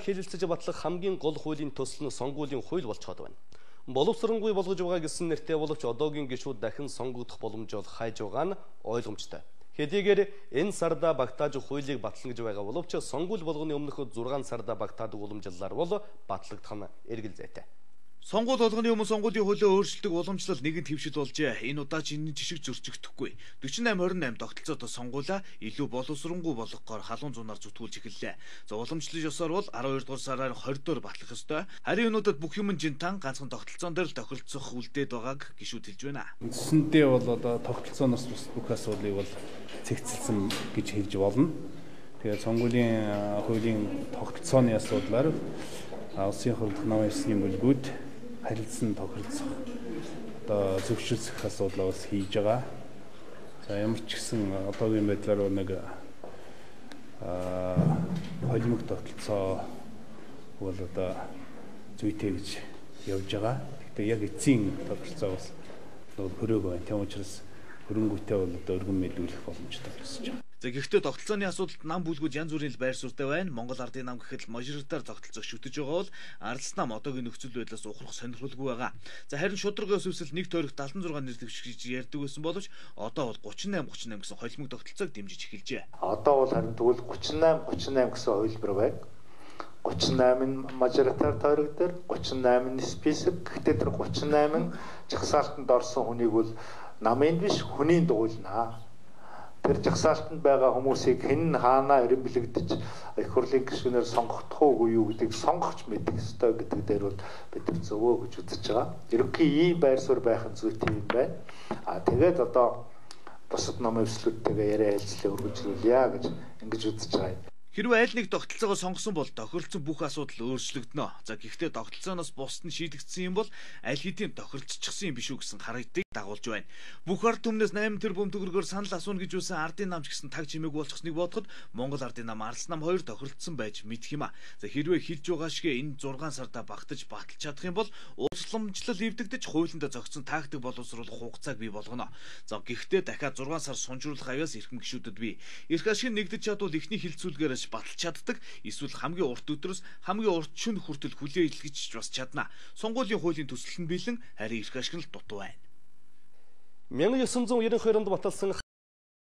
хэлэлцэж батлах хамгийн гол хуулийн төсөл нь сонгуулийн хууль болчиход байна. Боловсронгүй болгож байгаа гэсэн нэртэй боловч одоогийн гишүүд дахин сонгогдох боломж бол хайж байгаа нь ойлгомжтой. Хэдийгээр энэ сарда багтааж хуулийг батлана гэж байгаа боловч сонгуул болгоны өмнөх 6 сарда багтаадаг уламжлалаар бол батлагдах нь эргэл зайтай. Сонгуул болгоны өмнө сонгуулийн хуулиа өөрчлөлтөг уламжлал нэгэн твшил болжээ. Энэ удаа ч энэ жишг зөрчихдөхгүй. 48-28 тогтолцоотой сонгуулаа илүү боловсронгүй болгохоор халуун зунаар зүтгүүлж эхэллээ. За уламжлалын ёсоор бол 12 дугаар сараар 20 доор батлах ёстой. Харин өнөөдөр бүх юм жинтан ганцхан тогтолцоон дээр л тохиролцох үлдээд байгааг гишүүд хэлж байна. Үндсэндээ бол одоо тогтолцооноос бус бүх асуудлыг бол цэгцэлсэн гэж хэлж болно. Тэгээд сонгуулийн хуулийн тогтолцооны асуудлаар улсын хурлын намын ёсны бүлгүүд харилцан тохиролцох одоо зөвшөөрлөх асуудлаа бас хийж байгаа. За ямар ч гэсэн одоогийн байдлаар нэг холимог тогтолцоо бол одоо зүйтэй гэж явж байгаа. Гэхдээ яг эцсийн тогтолцоо бас хөрөөг байна. Тийм учраас хөрөнгөтэй бол одоо өргөн мэдүүлэх боломжтой болчихж байгаа. За гэхдээ тогтолцооны асуудалд нам бүлгүүд янз бүрийн байр суурьтай байна. Монгол Ардын нам гэхэд мажоритар тогтолцоог шүтэж байгаа бол Ардс нам одоогийн нөхцөл байдлаас ухрах сонирхолгүй байгаа. За харин шударгын сүнсэл нэг тойрогт 76 нэр дэвших гэж ярьдаг байсан боловч одоо бол 38 гэсэн холимог тогтолцоог дэмжиж эхэлжээ. Одоо бол харин тэгвэл 38 гэсэн хувилбар байна. 38 нь мажоритар тойрог дээр 38 нь список. Гэхдээ тэр 38 жагсаалтанд орсон хүнийг бол намын биш хүний дуулна. Тэр жагсаалтанд байгаа хүмүүсийг хэн хаанаа эренбэлэгдэж их хурлын гишүүнээр сонгогдох уугүй юу гэдгийг сонгогч мэдэх ёстой гэдэг дээр бол бид нар зөвөө гэж үзэж байгаа. Ерөнхий ийм байр суурь байх нь зүйтэй юм байна. Тэгээд одоо бусад намын өвчлөлттэйгээ яриа хэлцлээ өргөжлүүлье гэж ингэж үзэж байгаа юм. Хэрвээ аль нэг тогтолцоогоо сонгосон бол тохиролцсон бүх асуудал өөрчлөгдөнө. За гэхдээ тогтолцооноос бусд нь шийдэгдсэн юм бол аль хэдийн тохиролцчихсан юм биш үү гэсэн харагдгийг дагуулж байна. Бүх ард түмнээс 8 тэрбум төгрөгөөр санал асууна гэж үсэн Ардын нам ч гэсэн таг чимээг болчихсныг бодоход Монгол Ардын нам Ардс нам 2 тохиролцсон байж мэдэх юм а. За хэрвээ хэлж байгаа шигэ энэ 6 сарда багтаж баталж чадах юм бол уучлалмжлал эвдэгдэж хуулиндаа зохицсон тактик боловсруулах хугацааг бий болгоно. За гэхдээ дахиад 6 сар сунжруулах аяас эрхэм гишүүдэд бий. Эрх ашиг нэгдэж чадвал ихний хилцүүлгээр баталж чаддаг. Эсвэл хамгийн урт өдрөөс хамгийн урт шөнө хүртэл хүлээн илгэж бас чадна. Сонгуулийн хуулийн төсөл нь бэлэн харин эрх ашиг нь дутуу байна. 1992 онд баталсан